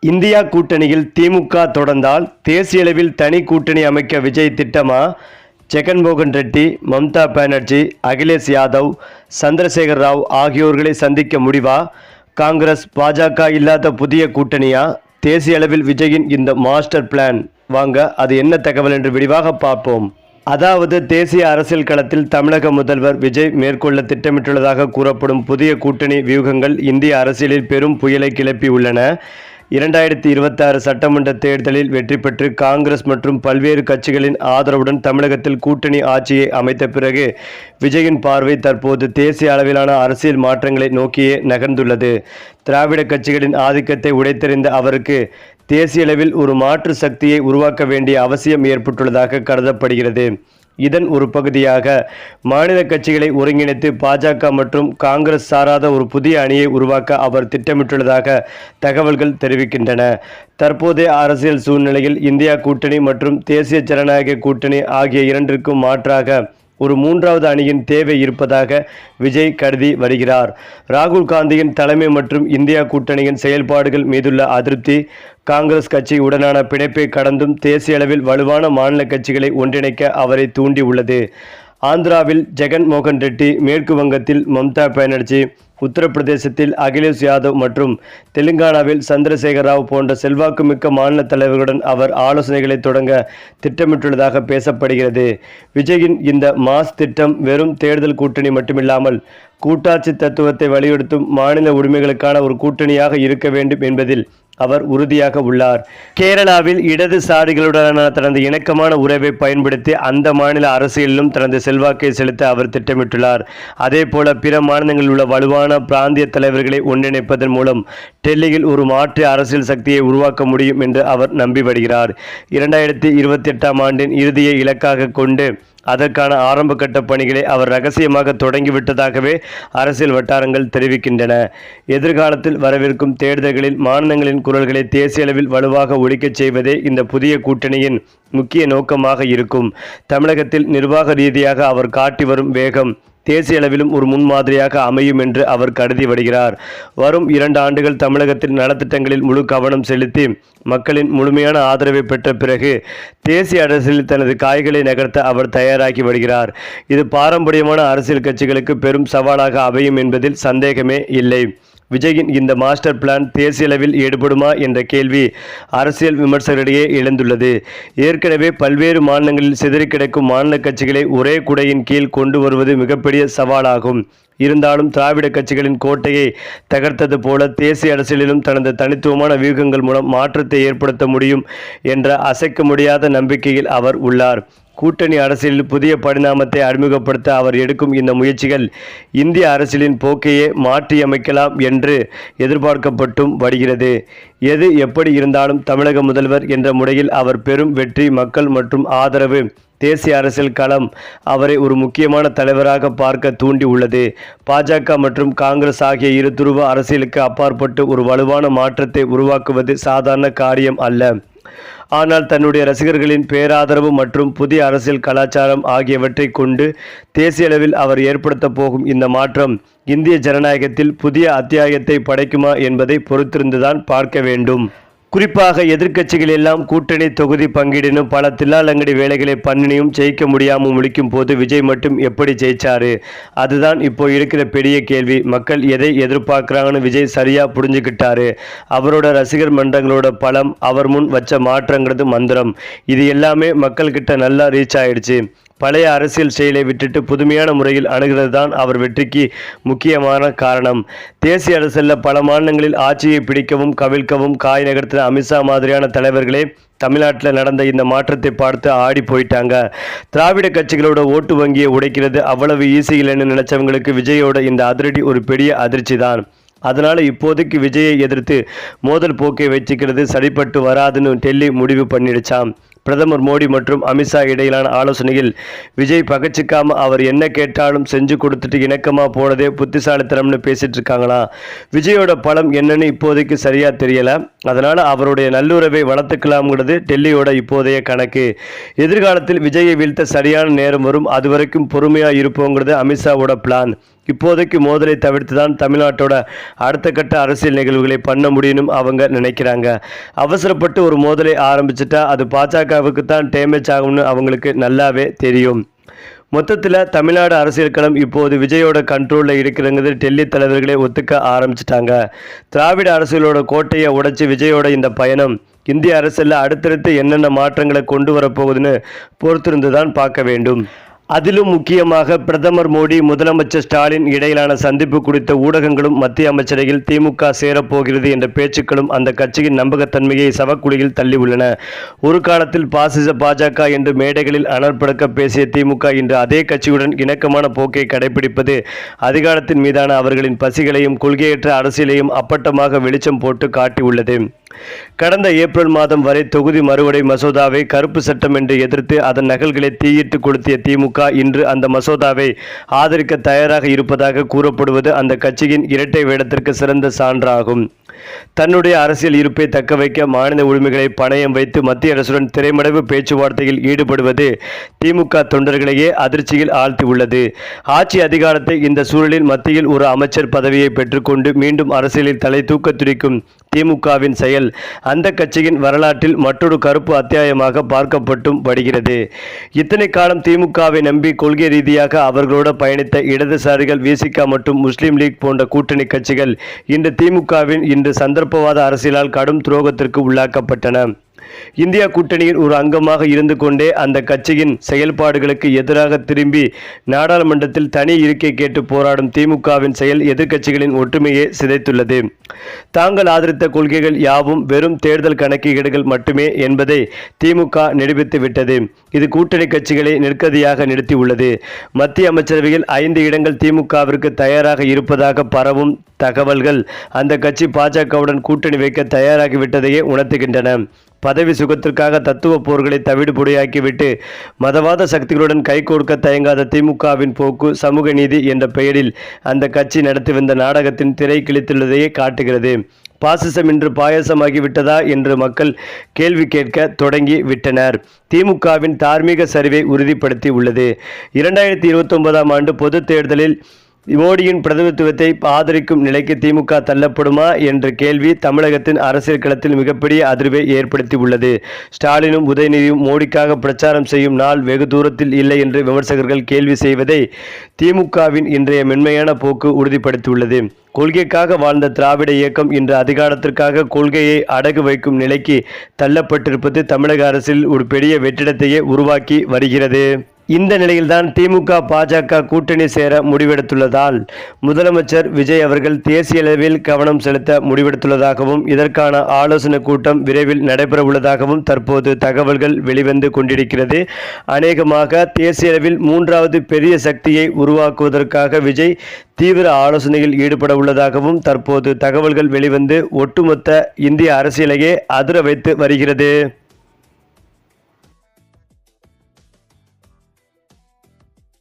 India கூட்டணியில் திமுக தொடர்ந்தால் தேசிய அளவில் தனி கூட்டணி அமைக்க விஜய் திட்டமா? ஜெகன்மோகன் ரெட்டி, மம்தா பானர்ஜி, அகிலேஷ் யாதவ், சந்திரசேகர் ராவ் ஆகியோர்களை சந்திக்க முடிவா? காங்கிரஸ் பாஜக இல்லாத புதிய கூட்டணியா? தேசிய அளவில் விஜயின் இந்த மாஸ்டர் பிளான் வாங்க அது என்ன தகவல் என்று விரிவாக பார்ப்போம். அதாவது தேசிய அரசியல் களத்தில் தமிழக முதல்வர் விஜய் மேற்கொள்ள திட்டமிட்டுள்ளதாக கூறப்படும் புதிய கூட்டணி வியூகங்கள் இந்திய அரசியலில் பெரும் புயலை கிளப்பி உள்ளன. 2026 சட்டமன்ற தேர்தலில் வெற்றி பெற்று காங்கிரஸ் மற்றும் பல்வேறு கட்சிகளின் ஆதரவுடன் தமிழகத்தில் கூட்டணி ஆட்சியை அமைத்த பிறகு விஜயின் பார்வை தற்போது தேசிய அளவிலான அரசியல் மாற்றங்களை நோக்கியே நகர்ந்துள்ளது. திராவிட கட்சிகளின் ஆதிக்கத்தை உடைத்தெறிந்த அவருக்கு தேசிய அளவில் ஒரு மாற்று சக்தியை உருவாக்க வேண்டிய அவசியம் ஏற்பட்டுள்ளதாக கருதப்படுகிறது. இதன் ஒரு பகுதியாக மாநில கட்சிகளை ஒருங்கிணைத்து பாஜக மற்றும் காங்கிரஸ் சாராத ஒரு புதிய அணியை உருவாக்க அவர் திட்டமிட்டுள்ளதாக தகவல்கள் தெரிவிக்கின்றன. தற்போதைய அரசியல் சூழ்நிலையில் இந்தியா கூட்டணி மற்றும் தேசிய ஜனநாயக கூட்டணி ஆகிய இரண்டிற்கும் மாற்றாக ஒரு மூன்றாவது அணியின் தேவை இருப்பதாக விஜய் கருதி வருகிறார். ராகுல் காந்தியின் தலைமை மற்றும் இந்தியா கூட்டணியின் செயல்பாடுகள் மீதுள்ள அதிருப்தி காங்கிரஸ் கட்சி உடனான பிணைப்பை கடந்தும் தேசிய அளவில் வலுவான மாநில கட்சிகளை ஒன்றிணைக்க அவரை தூண்டி உள்ளது. ஆந்திராவில் ஜெகன்மோகன் ரெட்டி, மேற்கு வங்கத்தில் மம்தா பானர்ஜி, உத்தரப்பிரதேசத்தில் அகிலேஷ் யாதவ் மற்றும் தெலுங்கானாவில் சந்திரசேகர் ராவ் போன்ற செல்வாக்குமிக்க மாநில தலைவர்களுடன் அவர் ஆலோசனைகளை தொடங்க திட்டமிட்டுள்ளதாக பேசப்படுகிறது. விஜயின் இந்த மாஸ் திட்டம் வெறும் தேர்தல் கூட்டணி மட்டுமில்லாமல் கூட்டாட்சி தத்துவத்தை வலியுறுத்தும் மாநில உரிமைகளுக்கான ஒரு கூட்டணியாக இருக்க வேண்டும் என்பதில் அவர் உறுதியாக உள்ளார். கேரளாவில் இடதுசாரிகளுடனான தனது இணக்கமான உறவை பயன்படுத்தி அந்த மாநில அரசியலிலும் தனது செல்வாக்கை செலுத்த அவர் திட்டமிட்டுள்ளார். அதேபோல பிற மாநிலங்களில் உள்ள வலுவான பிராந்திய தலைவர்களை ஒன்றிணைப்பதன் மூலம் டெல்லியில் ஒரு மாற்று அரசியல் சக்தியை உருவாக்க முடியும் என்று அவர் நம்பி வருகிறார். 2028ஆம் ஆண்டின் இறுதியை இலக்காக கொண்டு அதற்கான ஆரம்ப கட்ட பணிகளை அவர் ரகசியமாக தொடங்கிவிட்டதாகவே அரசியல் வட்டாரங்கள் தெரிவிக்கின்றன. எதிர்காலத்தில் வரவிருக்கும் தேர்தல்களில் மாநிலங்களின் குரல்களை தேசிய அளவில் வலுவாக ஒலிக்கச் செய்வதே இந்த புதிய கூட்டணியின் முக்கிய நோக்கமாக இருக்கும். தமிழகத்தில் நிர்வாக ரீதியாக அவர் காட்டி வரும் வேகம் தேசிய அளவிலும் ஒரு முன்மாதிரியாக அமையும் என்று அவர் கருதி வருகிறார். வரும் 2 ஆண்டுகள் தமிழகத்தில் நலத்திட்டங்களில் முழு கவனம் செலுத்தி மக்களின் முழுமையான ஆதரவை பெற்ற பிறகு தேசிய அரசியலில் தனது காய்களை நகர்த்த அவர் தயாராகி வருகிறார். இது பாரம்பரியமான அரசியல் கட்சிகளுக்கு பெரும் சவாலாக அமையும் என்பதில் சந்தேகமே இல்லை. விஜயின் இந்த மாஸ்டர் பிளான் தேசிய அளவில் ஈடுபடுமா என்ற கேள்வி அரசியல் விமர்சகரிடையே எழுந்துள்ளது. ஏற்கனவே பல்வேறு மாநிலங்களில் சிதறி கிடக்கும் மாநில கட்சிகளை ஒரே குடையின் கீழ் கொண்டு வருவது மிகப்பெரிய சவாலாகும். இருந்தாலும் திராவிட கட்சிகளின் கோட்டையை தகர்த்தது போல தேசிய அரசியலிலும் தனது தனித்துவமான வியூகங்கள் மூலம் மாற்றத்தை ஏற்படுத்த முடியும் என்ற அசைக்க முடியாத நம்பிக்கையில் அவர் உள்ளார். கூட்டணி அரசியலில் புதிய பரிணாமத்தை அறிமுகப்படுத்த அவர் எடுக்கும் இந்த முயற்சிகள் இந்திய அரசியலின் போக்கையே மாற்றியமைக்கலாம் என்று எதிர்பார்க்கப்பட்டும் வருகிறது. எது எப்படி இருந்தாலும் தமிழக முதல்வர் என்ற முறையில் அவர் பெரும் வெற்றி, மக்கள் மற்றும் ஆதரவு தேசிய அரசியல் களம் அவரை ஒரு முக்கியமான தலைவராக பார்க்க தூண்டி உள்ளது. பாஜக மற்றும் காங்கிரஸ் ஆகிய இரு துருவ அரசியலுக்கு அப்பாற்பட்டு ஒரு வலுவான மாற்றத்தை உருவாக்குவது சாதாரண காரியம் அல்ல. ஆனால் தன்னுடைய ரசிகர்களின் பேராதரவு மற்றும் புதிய அரசியல் கலாச்சாரம் ஆகியவற்றை கொண்டு தேசிய அளவில் அவர் ஏற்படுத்த போகும் இந்த மாற்றம் இந்திய ஜனநாயகத்தில் புதிய அத்தியாயத்தை படைக்குமா என்பதை பொறுத்திருந்துதான் பார்க்க வேண்டும். குறிப்பாக எதிர்க்கட்சிகள் எல்லாம் கூட்டணி தொகுதி பங்கீடினும் பல தில்லாலங்கடி வேலைகளை பண்ணினியும் ஜெயிக்க முடியாமல் முழிக்கும் போது விஜய் மட்டும் எப்படி ஜெயிச்சாரு? அதுதான் இப்போ இருக்கிற பெரிய கேள்வி. மக்கள் எதை எதிர்பார்க்குறாங்கன்னு விஜய் சரியாக புரிஞ்சுக்கிட்டாரு. அவரோட ரசிகர் மன்றங்களோட பலம், அவர் முன் வச்ச மாற்றங்கிறது மந்திரம், இது எல்லாமே மக்கள்கிட்ட நல்லா ரீச் ஆயிடுச்சு. பழைய அரசியல் செயலை விட்டுட்டு புதுமையான முறையில் அணுகிறது தான் அவர் வெற்றிக்கு முக்கியமான காரணம். தேசிய அரசியலில் பல மாநிலங்களில் ஆட்சியை பிடிக்கவும் கவிழ்க்கவும் காய் நகர்த்தின அமித்ஷா மாதிரியான தலைவர்களே தமிழ்நாட்டில் நடந்த இந்த மாற்றத்தை பார்த்து ஆடி போயிட்டாங்க. திராவிட கட்சிகளோட ஓட்டு வங்கியை உடைக்கிறது அவ்வளவு ஈஸி இல்லைன்னு நினைச்சவங்களுக்கு விஜயோட இந்த அதிரடி ஒரு பெரிய அதிர்ச்சி தான். அதனால் இப்போதைக்கு விஜயை எதிர்த்து மோதல் போக்கை வச்சுக்கிறது சரிப்பட்டு வராதுன்னு டெல்லி முடிவு பண்ணிடுச்சாம். பிரதமர் மோடி மற்றும் அமித்ஷா இடையிலான ஆலோசனையில் விஜய் பகச்சிக்காம அவர் என்ன கேட்டாலும் செஞ்சு கொடுத்துட்டு இணக்கமாக போனதே புத்திசாலித்தனம்னு பேசிட்டு இருக்காங்களாம். விஜயோட பலம் என்னன்னு இப்போதைக்கு சரியா தெரியல. அதனால அவருடைய நல்லுறவை வளர்த்துக்கலாம்ங்கிறது டெல்லியோட இப்போதைய கணக்கு. எதிர்காலத்தில் விஜயை வீழ்த்த சரியான நேரம் வரும், அது வரைக்கும் பொறுமையாக இருப்போங்கிறது அமித்ஷாவோட பிளான். இப்போதைக்கு மோதலை தவிர்த்து தான் தமிழ்நாட்டோட அடுத்த கட்ட அரசியல் நிகழ்வுகளை பண்ண முடியும்னு அவங்க நினைக்கிறாங்க. அவசரப்பட்டு ஒரு மோதலை ஆரம்பிச்சிட்டா அது பாஜகவுக்கு தான் டேமேஜ் ஆகும்னு அவங்களுக்கு நல்லாவே தெரியும். மொத்தத்தில் தமிழ்நாடு அரசியல் களம் இப்போது விஜயோட கண்ட்ரோலில் இருக்கிறங்கிறது டெல்லி தலைவர்களே ஒத்துக்க ஆரம்பிச்சிட்டாங்க. திராவிட அரசியலோட கோட்டையை உடைச்சி விஜயோட இந்த பயணம் இந்திய அரசியலில் அடுத்தடுத்து என்னென்ன மாற்றங்களை கொண்டு வரப்போகுதுன்னு பொறுத்திருந்து தான் பார்க்க வேண்டும். அதிலும் முக்கியமாக பிரதமர் மோடி முதலமைச்சர் ஸ்டாலின் இடையிலான சந்திப்பு குறித்த ஊடகங்களும் மத்திய அமைச்சரவையில் திமுக சேரப்போகிறது என்ற பேச்சுக்களும் அந்த கட்சியின் நம்பகத்தன்மையை சவக்குழியில் தள்ளியுள்ளன. ஒரு காலத்தில் பாசிச பாஜக என்று மேடைகளில் அனற்படுக்க பேசிய திமுக இன்று அதே கட்சியுடன் இணக்கமான போக்கை கடைபிடிப்பது அதிகாரத்தின் மீதான அவர்களின் பசிகளையும் கொள்கையற்ற அரசியலையும் அப்பட்டமாக வெளிச்சம் போட்டு காட்டியுள்ளது. கடந்த ஏப்ரல் மாதம் வரை தொகுதி மறுவடை மசோதாவை கருப்பு சட்டம் என்று எதிர்த்து அதன் நகல்களை தீயிட்டு கொளுத்திய திமுக இன்று அந்த மசோதாவை ஆதரிக்க தயாராக இருப்பதாக கூறப்படுவது அந்த கட்சியின் இரட்டை வேடத்திற்கு சிறந்த சான்றாகும். தன்னுடைய அரசியல் இருப்பை தக்க வைக்க மாநில உரிமைகளை பணயம் வைத்து மத்திய அரசுடன் திரைமறைவு பேச்சுவார்த்தையில் ஈடுபடுவது திமுக தொண்டர்களையே அதிர்ச்சியில் ஆழ்த்தியுள்ளது. ஆட்சி அதிகாரத்தை இந்த சூழலில் மத்தியில் ஒரு அமைச்சர் பதவியை பெற்றுக்கொண்டு மீண்டும் அரசியலில் தலை தூக்க துடிக்கும் திமுகவின் செயல் அந்த கட்சியின் வரலாற்றில் மற்றொரு கருப்பு அத்தியாயமாக பார்க்கப்பட்டும் வருகிறது. இத்தனை காலம் திமுகவை நம்பி கொள்கை ரீதியாக அவர்களோடு பயணித்த இடதுசாரிகள், விசிக மற்றும் முஸ்லீம் லீக் போன்ற கூட்டணி கட்சிகள் இன்று திமுகவின் இன்று சந்தர்ப்பவாத அரசியலால் கடும் துரோகத்திற்கு உள்ளாக்கப்பட்டன. இந்தியா கூட்டணியில் ஒரு அங்கமாக இருந்து கொண்டே அந்த கட்சியின் செயல்பாடுகளுக்கு எதிராக திரும்பி நாடாளுமன்றத்தில் தனி இருக்கை கேட்டு போராடும் திமுகவின் செயல் எதிர்க்கட்சிகளின் ஒற்றுமையை சிதைத்துள்ளது. தாங்கள் ஆதரித்த கொள்கைகள் யாவும் வெறும் தேர்தல் கணக்கீடுகள் மட்டுமே என்பதை திமுக நிரூபித்து விட்டது. இது கூட்டணி கட்சிகளை நிற்கதியாக நிறுத்தியுள்ளது. மத்திய அமைச்சரவையில் 5 இடங்கள் திமுகவிற்கு தயாராக இருப்பதாக பரவும் தகவல்கள் அந்த கட்சி பாஜகவுடன் கூட்டணி வைக்க தயாராகிவிட்டதையே உணர்த்துகின்றன. பதவி சுகத்திற்காக தத்துவ போர்களை தவிடுபொடியாக்கிவிட்டு மதவாத சக்திகளுடன் கைகோர்க்க தயங்காத திமுகவின் போக்கு சமூக நீதி என்ற பெயரில் அந்த கட்சி நடத்தி வந்த நாடகத்தின் திரை கிழித்துள்ளதையே காட்டுகிறது. பாசிசம் இன்று பாயசமாகிவிட்டதா என்று மக்கள் கேள்வி கேட்க தொடங்கி விட்டனர். திமுகவின் தார்மீக சரிவை உறுதிப்படுத்தி உள்ளது. 2029ஆம் ஆண்டு பொது தேர்தலில் மோடியின் பிரதிநிதித்துவத்தை ஆதரிக்கும் நிலைக்கு திமுக தள்ளப்படுமா என்ற கேள்வி தமிழகத்தின் அரசியல் களத்தில் மிகப்பெரிய அதிர்வை ஏற்படுத்தி உள்ளது. ஸ்டாலினும் உதயநிதியும் மோடிக்காக பிரச்சாரம் செய்யும் நாள் வெகு தூரத்தில் இல்லை என்று விமர்சகர்கள் கேள்வி செய்வதை திமுகவின் இன்றைய மென்மையான போக்கு உறுதிப்படுத்தியுள்ளது. கொள்கைக்காக வாழ்ந்த திராவிட இயக்கம் இன்று அதிகாரத்திற்காக கொள்கையை அடகு வைக்கும் நிலைக்கு தள்ளப்பட்டிருப்பது தமிழக அரசில் ஒரு பெரிய வெற்றிடத்தையே உருவாக்கி வருகிறது. இந்த நிலையில்தான் திமுக பாஜக கூட்டணி சேர முடிவெடுத்துள்ளதால் முதலமைச்சர் விஜய் அவர்கள் தேசிய அளவில் கவனம் செலுத்த முடிவெடுத்துள்ளதாகவும் இதற்கான ஆலோசனை கூட்டம் விரைவில் நடைபெறவுள்ளதாகவும் தற்போது தகவல்கள் வெளிவந்து கொண்டிருக்கிறது. அநேகமாக தேசிய அளவில் 3வது பெரிய சக்தியை உருவாக்குவதற்காக விஜய் தீவிர ஆலோசனையில் ஈடுபட உள்ளதாகவும் தற்போது தகவல்கள் வெளிவந்து ஒட்டுமொத்த இந்திய அரசியலையே அதிர வைத்து வருகிறது.